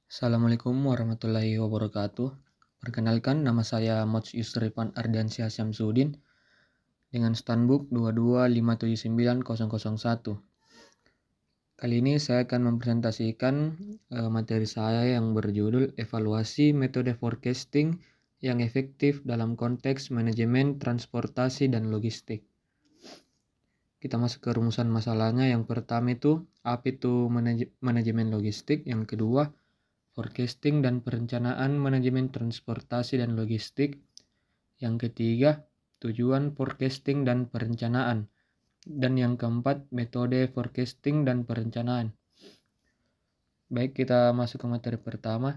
Assalamualaikum warahmatullahi wabarakatuh. Perkenalkan, nama saya Moch Yusrifan Ardiansyah Syamsuddin dengan Stanbook 225790001. Kali ini saya akan mempresentasikan materi saya yang berjudul Evaluasi Metode Forecasting yang Efektif dalam Konteks Manajemen Transportasi dan Logistik. Kita masuk ke rumusan masalahnya. Yang pertama itu, apa itu manajemen logistik? Yang kedua, forecasting dan perencanaan manajemen transportasi dan logistik. Yang ketiga, tujuan forecasting dan perencanaan. Dan yang keempat, metode forecasting dan perencanaan. Baik, kita masuk ke materi pertama.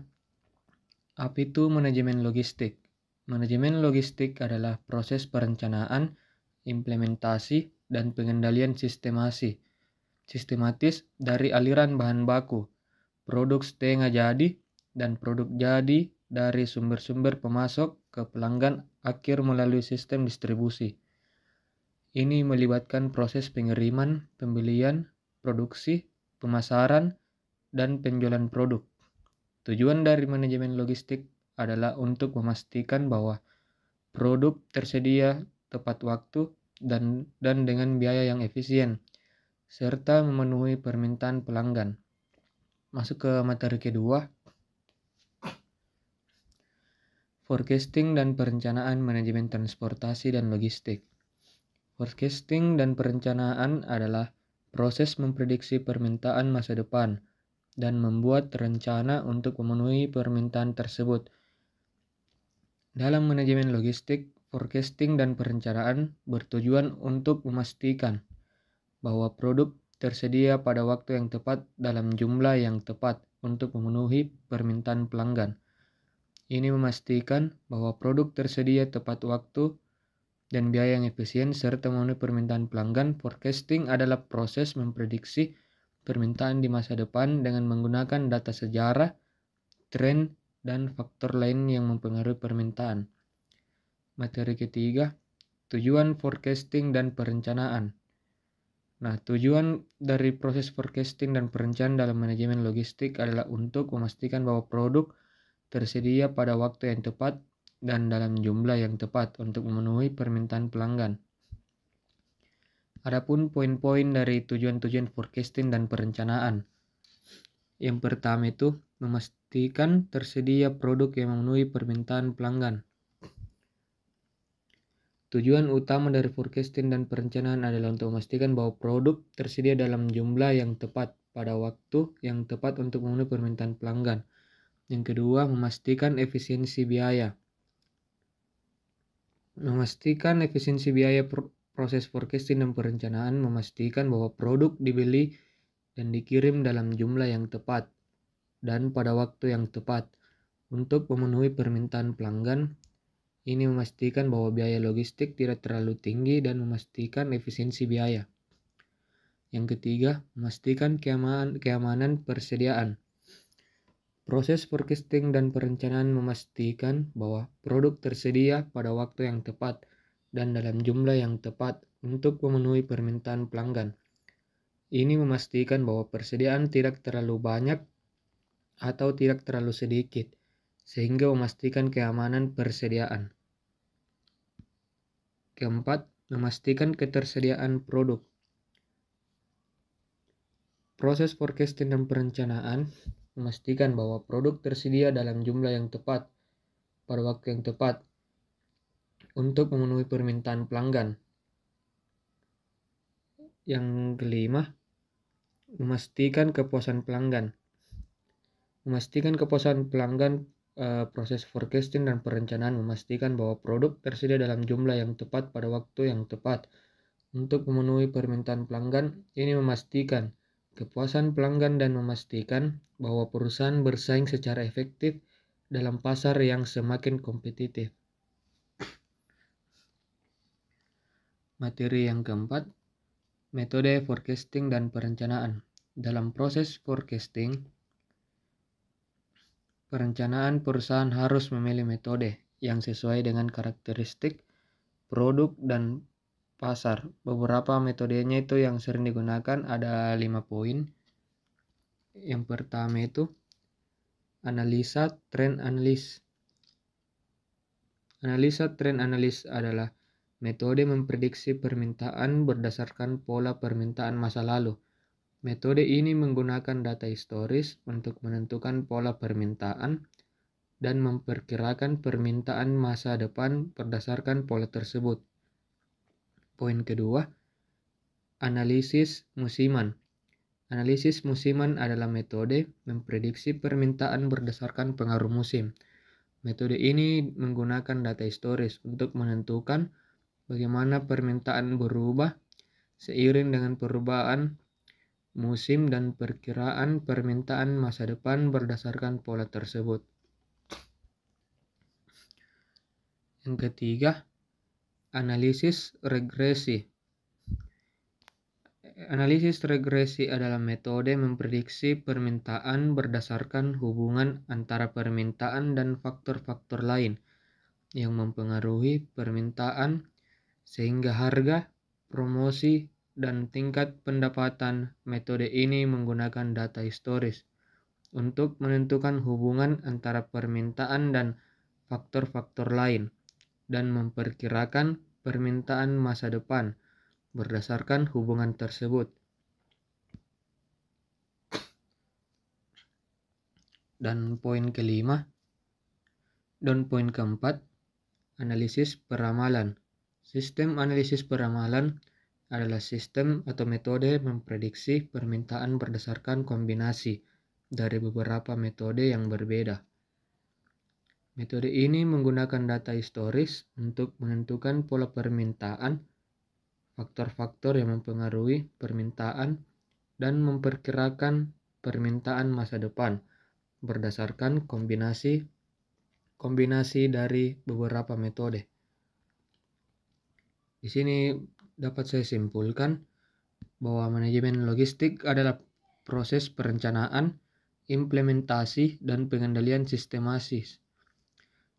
Apa itu manajemen logistik? Manajemen logistik adalah proses perencanaan, implementasi, dan pengendalian sistematis dari aliran bahan baku, produk setengah jadi, dan produk jadi dari sumber-sumber pemasok ke pelanggan akhir melalui sistem distribusi. Ini melibatkan proses pengiriman, pembelian, produksi, pemasaran, dan penjualan produk. Tujuan dari manajemen logistik adalah untuk memastikan bahwa produk tersedia tepat waktu dan dengan biaya yang efisien, serta memenuhi permintaan pelanggan. Masuk ke materi kedua, forecasting dan perencanaan manajemen transportasi dan logistik. Forecasting dan perencanaan adalah proses memprediksi permintaan masa depan dan membuat rencana untuk memenuhi permintaan tersebut. Dalam manajemen logistik, forecasting dan perencanaan bertujuan untuk memastikan bahwa produk tersedia pada waktu yang tepat dalam jumlah yang tepat untuk memenuhi permintaan pelanggan. Ini memastikan bahwa produk tersedia tepat waktu dan biaya yang efisien serta memenuhi permintaan pelanggan. Forecasting adalah proses memprediksi permintaan di masa depan dengan menggunakan data sejarah, tren, dan faktor lain yang mempengaruhi permintaan. Materi ketiga, tujuan forecasting dan perencanaan. Nah, tujuan dari proses forecasting dan perencanaan dalam manajemen logistik adalah untuk memastikan bahwa produk tersedia pada waktu yang tepat dan dalam jumlah yang tepat untuk memenuhi permintaan pelanggan. Adapun poin-poin dari tujuan-tujuan forecasting dan perencanaan. Yang pertama itu, memastikan tersedia produk yang memenuhi permintaan pelanggan. Tujuan utama dari forecasting dan perencanaan adalah untuk memastikan bahwa produk tersedia dalam jumlah yang tepat pada waktu yang tepat untuk memenuhi permintaan pelanggan. Yang kedua, memastikan efisiensi biaya. Memastikan efisiensi biaya proses forecasting dan perencanaan memastikan bahwa produk dibeli dan dikirim dalam jumlah yang tepat dan pada waktu yang tepat untuk memenuhi permintaan pelanggan. Ini memastikan bahwa biaya logistik tidak terlalu tinggi dan memastikan efisiensi biaya. Yang ketiga, memastikan keamanan persediaan. Proses forecasting dan perencanaan memastikan bahwa produk tersedia pada waktu yang tepat dan dalam jumlah yang tepat untuk memenuhi permintaan pelanggan. Ini memastikan bahwa persediaan tidak terlalu banyak atau tidak terlalu sedikit, sehingga memastikan keamanan persediaan. Keempat, memastikan ketersediaan produk. Proses forecasting dan perencanaan memastikan bahwa produk tersedia dalam jumlah yang tepat pada waktu yang tepat untuk memenuhi permintaan pelanggan. Yang kelima, memastikan kepuasan pelanggan. Memastikan kepuasan pelanggan. Proses forecasting dan perencanaan memastikan bahwa produk tersedia dalam jumlah yang tepat pada waktu yang tepat untuk memenuhi permintaan pelanggan. Ini memastikan kepuasan pelanggan dan memastikan bahwa perusahaan bersaing secara efektif dalam pasar yang semakin kompetitif. Materi yang keempat, metode forecasting dan perencanaan. Dalam proses forecasting, perencanaan perusahaan harus memilih metode yang sesuai dengan karakteristik produk dan pasar. Beberapa metodenya itu yang sering digunakan ada 5 poin. Yang pertama itu Analisa tren analis. Analisa tren analis adalah metode memprediksi permintaan berdasarkan pola permintaan masa lalu. Metode ini menggunakan data historis untuk menentukan pola permintaan dan memperkirakan permintaan masa depan berdasarkan pola tersebut. Poin kedua, analisis musiman. Analisis musiman adalah metode memprediksi permintaan berdasarkan pengaruh musim. Metode ini menggunakan data historis untuk menentukan bagaimana permintaan berubah seiring dengan perubahan musim dan perkiraan permintaan masa depan berdasarkan pola tersebut. Yang ketiga, analisis regresi. Analisis regresi adalah metode memprediksi permintaan berdasarkan hubungan antara permintaan dan faktor-faktor lain yang mempengaruhi permintaan sehingga harga, promosi, dan tingkat pendapatan. Metode ini menggunakan data historis untuk menentukan hubungan antara permintaan dan faktor-faktor lain dan memperkirakan permintaan masa depan berdasarkan hubungan tersebut. Dan poin keempat, analisis peramalan. Sistem analisis peramalan adalah sistem atau metode memprediksi permintaan berdasarkan kombinasi dari beberapa metode yang berbeda. Metode ini menggunakan data historis untuk menentukan pola permintaan, faktor-faktor yang mempengaruhi permintaan, dan memperkirakan permintaan masa depan berdasarkan kombinasi dari beberapa metode. Di sini dapat saya simpulkan bahwa manajemen logistik adalah proses perencanaan, implementasi, dan pengendalian sistematis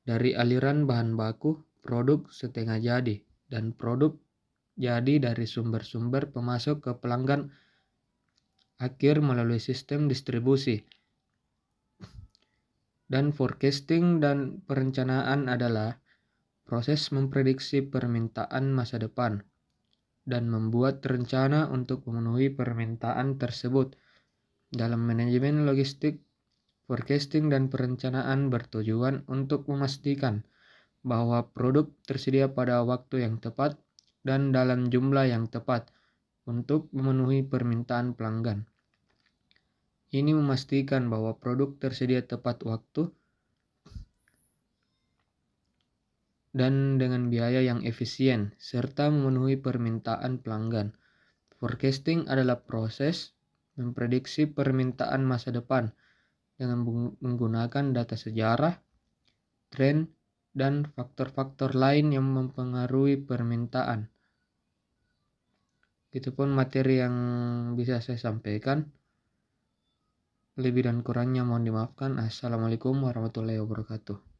dari aliran bahan baku, produk setengah jadi, dan produk jadi dari sumber-sumber pemasok ke pelanggan akhir melalui sistem distribusi. Dan forecasting dan perencanaan adalah proses memprediksi permintaan masa depan dan membuat rencana untuk memenuhi permintaan tersebut. Dalam manajemen logistik, forecasting dan perencanaan bertujuan untuk memastikan bahwa produk tersedia pada waktu yang tepat dan dalam jumlah yang tepat untuk memenuhi permintaan pelanggan. Ini memastikan bahwa produk tersedia tepat waktu dan dengan biaya yang efisien, serta memenuhi permintaan pelanggan. Forecasting adalah proses memprediksi permintaan masa depan dengan menggunakan data sejarah, tren, dan faktor-faktor lain yang mempengaruhi permintaan. Itupun materi yang bisa saya sampaikan. Lebih dan kurangnya mohon dimaafkan. Assalamualaikum warahmatullahi wabarakatuh.